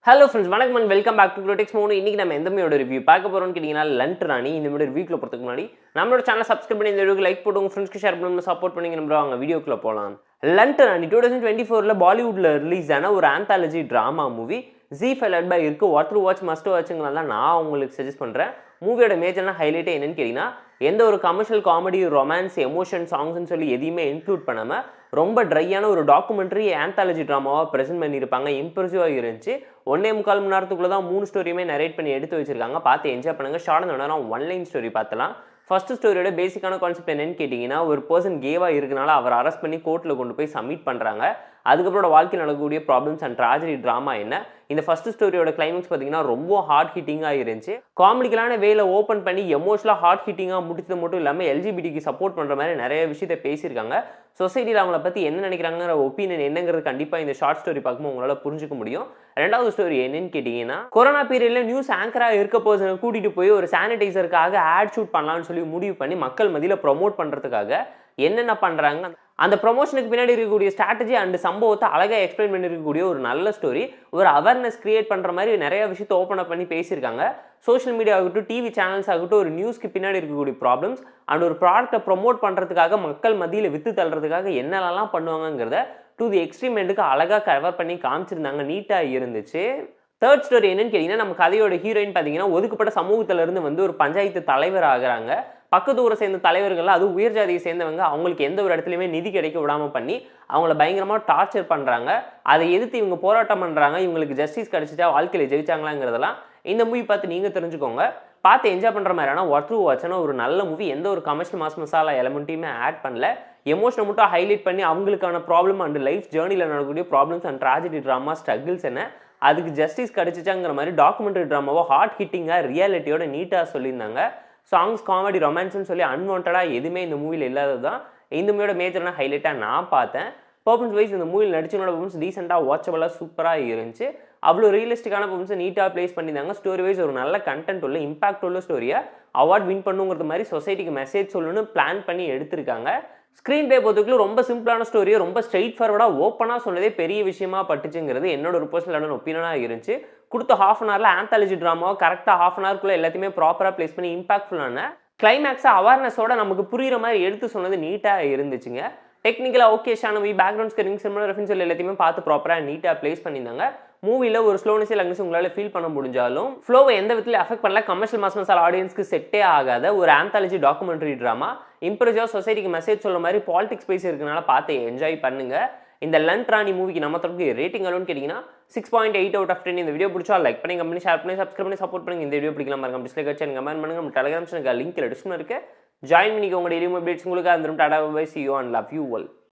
Hello friends, வணக்கம் and welcome back to Crotex mono. இன்னைக்கு நம்ம எந்த மூவியோட ரிவ்யூ பார்க்க போறோம்னு கேட்டிங்கன்னா, லண்ட் ராணி. இந்த மூவியோட ரிவ்யூக்குள்ள போறதுக்கு முன்னாடி நம்மளோட சேனலை சப்ஸ்கிரைப் பண்ணி இந்த வீடியோக்கு லைக் போட்டு உங்கள் ஃப்ரெண்ட்ஸ்க்கு ஷேர் பண்ணி சப்போர்ட் பண்ணிங்க. நம்ம அவங்க வீடியோக்குள்ள போகலாம். லண்ட் ராணி 2024 பாலிவுட்ல ரிலீஸ் ஆன ஒரு ஆந்தாலஜி ட்ராமா மூவி. ZEE5 லட் பை இருக்கு. வாட் வாட்ச் மஸ்ட் வாட்ச்ங்கனால நான் உங்களுக்கு சஜஸ்ட் பண்ணுறேன். மூவியோட மேஜரான ஹைலைட்டே என்னன்னு கேட்டிங்கன்னா, எந்த ஒரு கமர்ஷியல் காமெடி, ரொமான்ஸ், எமோஷன், சாங்ஸ்ன்னு சொல்லி எதையுமே இன்க்ளூட் பண்ணாமல் ரொம்ப ட்ரையான ஒரு டாக்குமெண்ட்ரி ஆந்தாலஜி ட்ராமாவாக ப்ரெசென்ட் பண்ணியிருப்பாங்க. இம்ப்ரெசிவாக இருந்துச்சு. 1.25 மணி நேரத்துக்குள்ள தான் 3 ஸ்டோரியுமே நரேட் பண்ணி எடுத்து வச்சிருக்காங்க. பார்த்து என்ஜாய் பண்ணுங்க. ஷார்ட் நேரம் ஒன்லைன் ஸ்டோரி பார்த்தலாம். ஃபர்ஸ்ட் ஸ்டோரியோட பேசிக்கான கான்செப்ட் என்னன்னு கேட்டிங்கன்னா, ஒரு பர்சன் கேவாக இருக்கனால அவர் அரெஸ்ட் பண்ணி கோர்ட்டில் கொண்டு போய் சப்மிட் பண்ணுறாங்க. அதுக்கப்புறம் வாழ்க்கையில் நடக்கக்கூடிய ப்ராப்ளம்ஸ் அண்ட் ட்ராஜடி ட்ராமா என்ன. இந்த ஃபர்ஸ்ட் ஸ்டோரியோட கிளைமேக்ஸ் பார்த்தீங்கன்னா ரொம்ப ஹார்ட் ஹிட்டிங்காக இருந்துச்சு. காமெடிக்கலான வேல ஓப்பன் பண்ணி எமோஷனலாக ஹார்ட் ஹிட்டிங்காக முடிச்சது மட்டும் இல்லாமல் எல்ஜிபிடிக்கு சப்போர்ட் பண்ணுற மாதிரி நிறைய விஷயத்தை பேசியிருக்காங்க. சொசைட்டியில் அவங்கள பற்றி என்ன நினைக்கிறாங்கிற ஒப்பீனியன் என்னங்கிறது கண்டிப்பாக இந்த ஷார்ட் ஸ்டோரி பார்க்கும்போது உங்களால் புரிஞ்சுக்க முடியும். ரெண்டாவது ஸ்டோரி என்னன்னு கேட்டிங்கன்னா, கொரோனா பீரியட்ல நியூஸ் ஆங்கராக இருக்க பர்சனை கூட்டிகிட்டு போய் ஒரு சானிடைசருக்காக ஆட் ஷூட் பண்ணலாம்னு சொல்லி முடிவு பண்ணி மக்கள் மத்தியில் ப்ரொமோட் பண்ணுறதுக்காக என்னென்ன பண்ணுறாங்க, அந்த ப்ரொமோஷனுக்கு பின்னாடி இருக்கக்கூடிய ஸ்ட்ராட்டஜி அண்ட் சம்பவத்தை அழகாக எக்ஸ்பிளைன் பண்ணியிருக்கக்கூடிய ஒரு நல்ல ஸ்டோரி. ஒரு அவேர்னஸ் கிரியேட் பண்ணுற மாதிரி நிறைய விஷயத்தை ஓப்பன் அப் பண்ணி பேசியிருக்காங்க. சோஷியல் மீடியா ஆகட்டும், டிவி சேனல்ஸ் ஆகட்டும், ஒரு நியூஸ்க்கு பின்னாடி இருக்கக்கூடிய ப்ராப்ளம்ஸ் அண்ட் ஒரு ப்ராடக்ட்டை ப்ரொமோட் பண்ணுறதுக்காக மக்கள் மத்தியில் விற்று தள்ளுறதுக்காக என்னெல்லாம் பண்ணுவாங்கங்கிறத டு தி எக்ஸ்ட்ரீம் எண்டுக்கு அழகாக கவர் பண்ணி காமிச்சிருந்தாங்க. நீட்டாக இருந்துச்சு. தேர்ட் ஸ்டோரி என்னன்னு கேட்டிங்கன்னா, நம்ம கதையோட ஹீரோயின் பார்த்தீங்கன்னா ஒதுக்கப்பட்ட சமூகத்திலேருந்து வந்து ஒரு பஞ்சாயத்து தலைவர் ஆகிறாங்க. பக்கத்து ஊரை சேர்ந்த தலைவர்கள், அது உயர் ஜாதியை சேர்ந்தவங்க, அவங்களுக்கு எந்த ஒரு இடத்துலையுமே நிதி கிடைக்க விடாமல் பண்ணி அவங்கள பயங்கரமாக டார்ச்சர் பண்ணுறாங்க. அதை எதிர்த்து இவங்க போராட்டம் பண்ணுறாங்க. இவங்களுக்கு ஜஸ்டிஸ் கிடைச்சிட்டா வாழ்க்கையில் ஜெயிச்சாங்களாங்கிறதெல்லாம் இந்த மூவி பார்த்து நீங்கள் தெரிஞ்சுக்கோங்க. பார்த்து என்ஜாய் பண்ணுற மாதிரியான ஒர்த் வாட்சான ஒரு நல்ல மூவி. எந்த ஒரு கமர்ஷியல் மாஸ் மசாலா எலமெண்ட்டையுமே ஆட் பண்ணல. எமோஷனை மட்டும் ஹைலைட் பண்ணி அவங்களுக்கான ப்ராப்ளம் அண்ட் லைஃப் ஜேர்னியில் நடக்கக்கூடிய problems and tragedy drama struggles என்ன, அதுக்கு ஜஸ்டிஸ் கிடைச்சிச்சாங்கிற மாதிரி டாக்குமெண்ட்ரி ட்ராமாவோ ஹார்ட் ஹிட்டிங்காக ரியாலிட்டியோட நீட்டாக சொல்லியிருந்தாங்க. சாங்ஸ், காமெடி, ரொமான்ஸ்னு சொல்லி அன்வான்டாக எதுவுமே இந்த மூவியில் இல்லாதது தான் இந்த மூவியோட மேஜரான ஹைலைட்டாக நான் பார்த்தேன். பர்ஃபார்மன்ஸ் வைஸ் இந்த மூவியில் நடிச்சவனோட பர்ஃபார்மன்ஸ் டீசெண்டாக வாட்சபிளாக சூப்பராக இருந்துச்சு. அவ்வளோ ரியலிஸ்டிக்கான பர்ஃபார்மன்ஸ் நீட்டாக ப்ளேஸ் பண்ணியிருந்தாங்க. ஸ்டோரி வைஸ் ஒரு நல்ல கண்டென்ட் உள்ள இம்பாக்ட் உள்ள ஸ்டோரியை அவார்ட் வின் பண்ணுங்கிறது மாதிரி சொசைட்டிக்கு மெசேஜ் சொல்லணும்னு பிளான் பண்ணி எடுத்திருக்காங்க. ஸ்க்ரீன் பிளே பொறுத்தவரைக்கும் ரொம்ப சிம்பிளான ஸ்டோரியை ரொம்ப ஸ்ட்ரெயிட் ஃபார்வர்டாக ஓப்பனாக சொன்னதே பெரிய விஷயமா பட்டுச்சுங்கிறது என்னோட ஒரு பர்சனலான ஒப்பீனியனாக இருந்துச்சு. கொடுத்த ஹாஃப் அன் ஹவரில் ஆந்தாலஜி ட்ராமாவை கரெக்டாக ஹாஃப் அன் ஹவருக்குள்ளே எல்லாத்தையுமே ப்ராப்பராக ப்ளேஸ் பண்ணி இம்பாக்ட்ஃபுல்லான கிளைமேக்ஸை அவேர்னஸோட நமக்கு புரிகிற மாதிரி எடுத்து சொன்னது நீட்டாக இருந்துச்சுங்க. டெக்னிக்கலாக okay Shanavi, background ஸ்கரிங், cinema reference எல்லாத்தையுமே பார்த்து ப்ராப்பராக நீட்டாக ப்ளேஸ் பண்ணியிருந்தாங்க. மூவியில் ஒரு ஸ்லோனஸ் லங்னஸ் உங்களால் ஃபீல் பண்ண முடிஞ்சாலும் ஃப்ளோவை எந்த விதத்தில் அஃபெக்ட் பண்ணல. கமர்ஷியல் மாஸ் மசாலா ஆடியன்ஸ்க்கு செட்டே ஆகாத ஒரு ஆந்தாலஜி டாக்குமெண்ட்ரி ட்ராமா. இம்ப்ரெசிவாக சொசைட்டிக்கு மெசேஜ் சொல்கிற மாதிரி பாலிடிக்ஸ் பேசி இருக்கனால பார்த்து என்ஜாய் பண்ணுங்க. இந்த லண்ட் ராணி மூவிக்கு நம்ம தரப்புக்கு ரேட்டிங் அளவுன்னு கேட்டிங்கன்னா 6.8 out of 10. இந்த வீடியோ பிடிச்சா லைக் பண்ணி, கம்பெனி ஷேர் பண்ணி, சப்ஸ்கிரைப் பண்ணி சப்போர்ட் பண்ணுங்க. இந்த வீடியோ பிடிக்கலாம் மறக்காம டிஸ்லைக் வச்சு கமெண்ட் பண்ணுங்க. நம்ம டெலிகிராம் சேனல் லிங்க் டிஸ்கிரிப்ஷனில் இருக்கு. ஜாயின் பண்ணிக்கோங்க. டெய்லி அப்டேட்ஸ் உங்களுக்கு வந்துடும். Tata bye, see you and love you all.